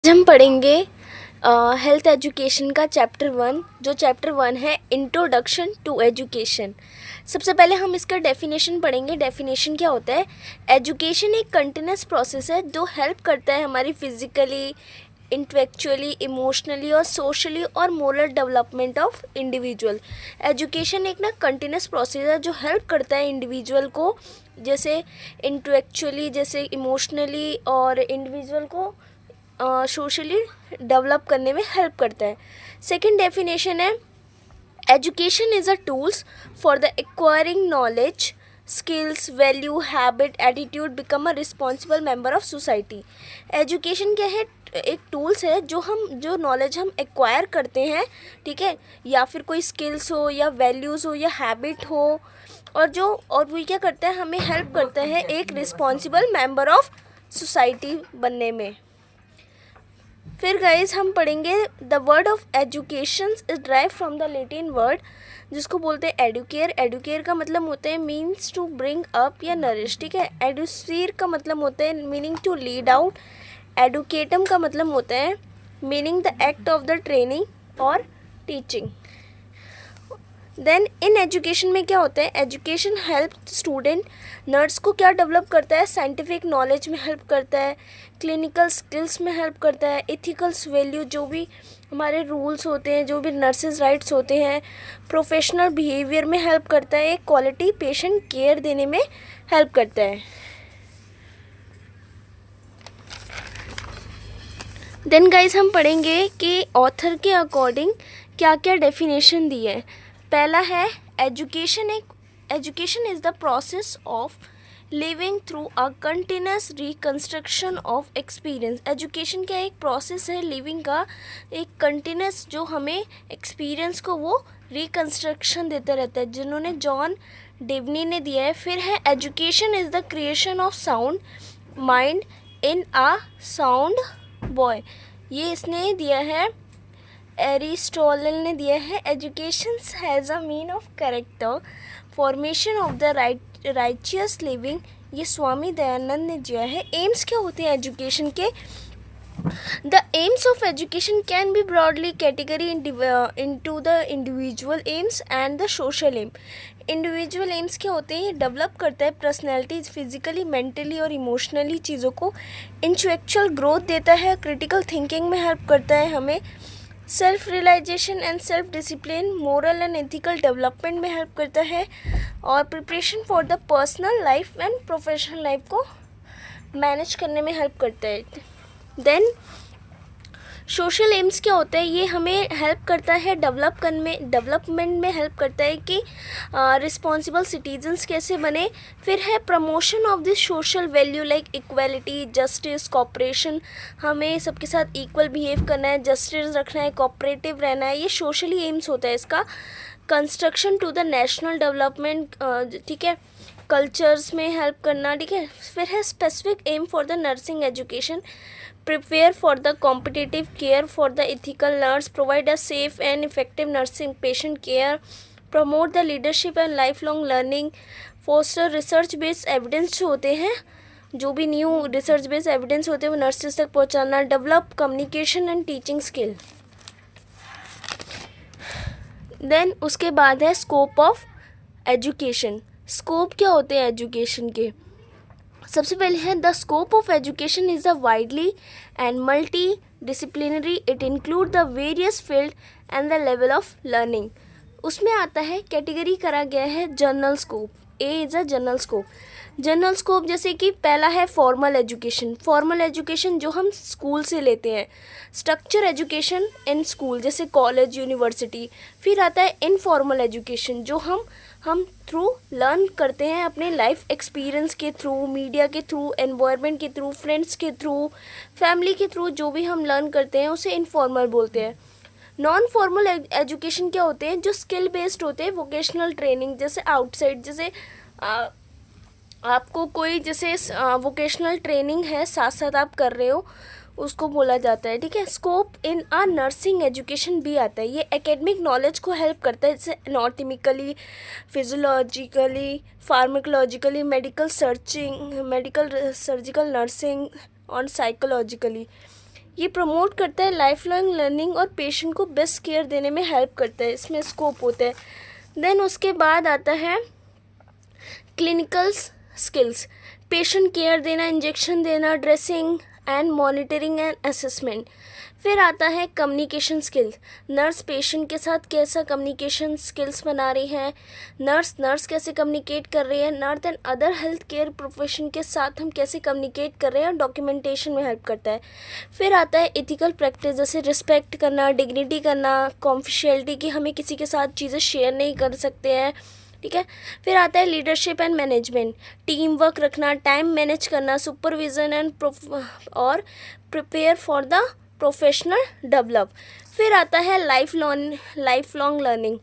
हम पढ़ेंगे health education का चैप्टर 1, जो चैप्टर 1 है इंट्रोडक्शन टू एजुकेशन। सबसे पहले हम इसका डेफिनेशन पढ़ेंगे। डेफिनेशन क्या होता है? एजुकेशन एक कंटिन्यूस प्रोसेस है जो हेल्प करता है हमारी फिजिकली, इंटेलेक्चुअली, इमोशनली और सोशली और moral development of individual. Education एक ना कंटिन्यूस प्रोसेस है जो हेल्प करता है इंडिविजुअल को, जैसे इंटेलेक्चुअली, जैसे इमोशनली और इंडिविजुअल को सोशली डेवलप करने में हेल्प करता है। सेकंड डेफिनेशन है education is a tools for the acquiring knowledge, skills, value, habit, attitude, become a responsible member of society. Education क्या है? एक टूल्स है जो नॉलेज हम एक्वायर करते हैं, ठीक है, या फिर कोई स्किल्स हो या वैल्यूज़ हो या हैबिट हो, और वो क्या करता है, हमें हेल्प करता है एक रिस्पॉन्सिबल मेंबर ऑफ सोसाइटी बनने में। फिर गाइज हम पढ़ेंगे the word of education is drive from the Latin word जिसको बोलते हैं एडुकेयर। एडुकेयर का मतलब होता है मीन्स टू ब्रिंग अप या नरिश, ठीक है। एडुसीर का मतलब होता है मीनिंग टू लीड आउट। एडुकेटम का मतलब होता है meaning the act of the training और टीचिंग। देन इन एजुकेशन में क्या होता है? एजुकेशन हेल्प स्टूडेंट, नर्स को क्या डेवलप करता है? साइंटिफिक नॉलेज में हेल्प करता है, क्लिनिकल स्किल्स में हेल्प करता है, एथिकल्स वैल्यू, जो भी हमारे रूल्स होते हैं, जो भी नर्सेज राइट्स होते हैं, प्रोफेशनल बिहेवियर में हेल्प करता है, एक क्वालिटी पेशेंट केयर देने में हेल्प करता है। देन गाइज हम पढ़ेंगे कि ऑथर के अकॉर्डिंग क्या क्या डेफिनेशन दी है। पहला है education is the process of living through a continuous reconstruction of experience. Education क्या एक प्रोसेस है लिविंग का, एक कंटिन्यूस, जो हमें एक्सपीरियंस को वो रिकन्स्ट्रक्शन देता रहता है, जिन्होंने जॉन डेवनी ने दिया है। फिर है education is the creation of sound mind in a sound boy, ये इसने दिया है, एरिस्टोटल ने दिया है। Education has a mean of character formation of the righteous living, ये स्वामी दयानंद ने दिया है। एम्स क्या होते हैं एजुकेशन के? The aims of education can be broadly category into the individual aims and the social aim. Individual aims क्या होते हैं? ये डेवलप करता है पर्सनैलिटी, फिजिकली, मेंटली और इमोशनली चीज़ों को, इंटेलेक्चुअल ग्रोथ देता है, क्रिटिकल थिंकिंग में हेल्प करता है हमें, self realisation and self discipline, moral and ethical development में हेल्प करता है, और preparation for the personal life and professional life को मैनेज करने में हेल्प करता है। देन सोशल एम्स क्या होता है? ये हमें हेल्प करता है डेवलपमेंट में हेल्प करता है कि रिस्पॉन्सिबल सिटीजन्स कैसे बने। फिर है promotion of this social value like equality, justice, cooperation, हमें सबके साथ इक्वल बिहेव करना है, जस्टिस रखना है, कोऑपरेटिव रहना है, ये सोशली एम्स होता है इसका। Construction to the national development, ठीक है, कल्चर्स में हेल्प करना, ठीक है। फिर है specific aim for the nursing education, prepare for the competitive care for the ethical nurse, provide a safe and effective nursing patient care, promote the leadership and lifelong learning, foster research based evidence जो होते हैं, जो भी new research based evidence होते हैं वो nurses तक पहुंचाना, develop communication and teaching skill. Then उसके बाद है स्कोप ऑफ एजुकेशन। स्कोप क्या होते हैं एजुकेशन के? सबसे पहले है the scope of education is a widely and multi disciplinary, it include the various field and the level of learning. उसमें आता है, कैटेगरी करा गया है general scope. A is a general scope. General scope जैसे कि पहला है फॉर्मल एजुकेशन। फॉर्मल एजुकेशन जो हम स्कूल से लेते हैं, स्ट्रक्चर एजुकेशन इन स्कूल जैसे कॉलेज, यूनिवर्सिटी। फिर आता है इनफॉर्मल एजुकेशन जो हम थ्रू लर्न करते हैं अपने लाइफ एक्सपीरियंस के थ्रू, मीडिया के थ्रू, एनवायरनमेंट के थ्रू, फ्रेंड्स के थ्रू, फैमिली के थ्रू, जो भी हम लर्न करते हैं उसे इनफॉर्मल बोलते हैं। नॉन फॉर्मल एजुकेशन क्या होते हैं? जो स्किल बेस्ड होते हैं, वोकेशनल ट्रेनिंग, जैसे आउटसाइड, जैसे आपको कोई जैसे वोकेशनल ट्रेनिंग है साथ साथ आप कर रहे हो, उसको बोला जाता है, ठीक है। Scope in a nursing education भी आता है, ये एकेडमिक नॉलेज को हेल्प करता है, जैसे anatomically, physiologically, pharmacologically, medical surgical nursing और साइकोलॉजिकली। ये प्रमोट करता है लाइफ लॉन्ग लर्निंग और पेशेंट को बेस्ट केयर देने में हेल्प करता है, इसमें स्कोप होता है। देन उसके बाद आता है क्लिनिकल स्किल्स, पेशेंट केयर देना, इंजेक्शन देना, dressing and monitoring and assessment. फिर आता है कम्युनिकेशन स्किल्स, नर्स पेशेंट के साथ कैसा कम्युनिकेशन स्किल्स बना रही है, नर्स कैसे कम्युनिकेट कर रही है, nurse and other health care profession के साथ हम कैसे कम्युनिकेट कर रहे हैं, डॉक्यूमेंटेशन में हेल्प करता है। फिर आता है एथिकल प्रैक्टिस, जैसे रिस्पेक्ट करना, डिग्निटी करना, कॉन्फिडेंशियलिटी कि हमें किसी के साथ चीज़ें शेयर नहीं कर सकते हैं, ठीक है। फिर आता है leadership and management, team work रखना, टाइम मैनेज करना, सुपरविजन एंड और prepare for the professional develop. फिर आता है लाइफ लॉन्ग लर्निंग,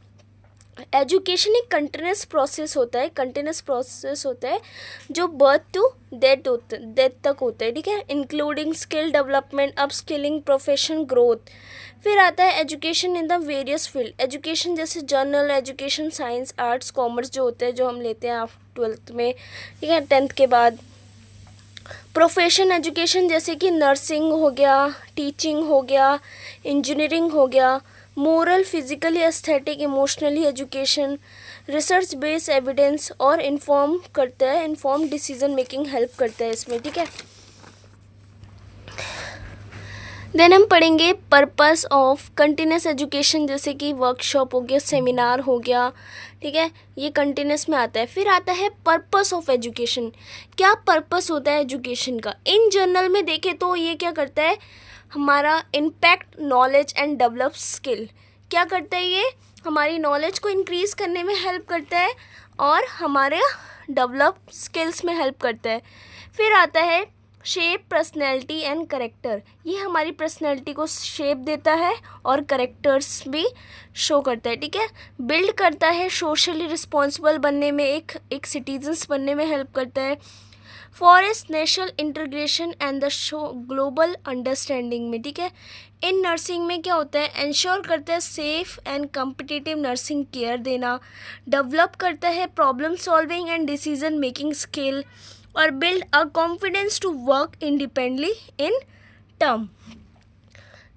एजुकेशन एक कंटिन्यूस प्रोसेस होता है जो बर्थ टू डेथ तक होता है, ठीक है, including skill development, upskilling, profession growth. फिर आता है education in the various field, education जैसे general education, science, arts, commerce जो होते हैं, जो हम लेते हैं 12th में, ठीक है, 10th के बाद। प्रोफेशन एजुकेशन जैसे कि नर्सिंग हो गया, टीचिंग हो गया, इंजीनियरिंग हो गया, moral, physically, aesthetic, emotionally education, research based evidence और इन्फॉर्म डिसीजन मेकिंग हेल्प करता है इसमें, ठीक है। देन हम पढ़ेंगे पर्पस ऑफ कंटिन्यूस एजुकेशन, जैसे कि वर्कशॉप हो गया, सेमिनार हो गया, ठीक है, ये कंटिन्यूस में आता है। फिर आता है पर्पस ऑफ एजुकेशन, क्या पर्पस होता है एजुकेशन का। इन जनरल में देखें तो ये क्या करता है, हमारा impact knowledge and develop skill, क्या करता है ये, हमारी नॉलेज को इंक्रीज़ करने में हेल्प करता है और हमारे डेवलप स्किल्स में हेल्प करता है। फिर आता है शेप पर्सनैलिटी एंड करेक्टर, ये हमारी पर्सनैलिटी को शेप देता है और करेक्टर्स भी शो करता है, ठीक है। बिल्ड करता है सोशली रिस्पॉन्सिबल बनने में, एक सिटीजन्स बनने में हेल्प करता है। Forest national integration and the show global understanding में, ठीक है। इन नर्सिंग में क्या होता है, इंश्योर करता है safe and competitive nursing care देना, डेवलप करता है problem solving and decision making skill और build a confidence to work independently in term.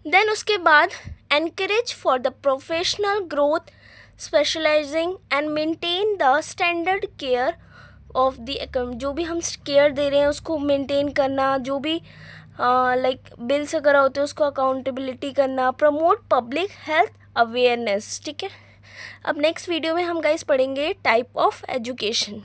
Then उसके बाद encourage for the professional growth, specialising and maintain the standard care of the, जो भी हम care दे रहे हैं उसको मेंटेन करना, जो भी लाइक बिल्स वगैरह होते हैं उसको अकाउंटेबिलिटी करना, प्रमोट पब्लिक हेल्थ अवेयरनेस, ठीक है। अब नेक्स्ट वीडियो में हम गाइस पढ़ेंगे टाइप ऑफ एजुकेशन।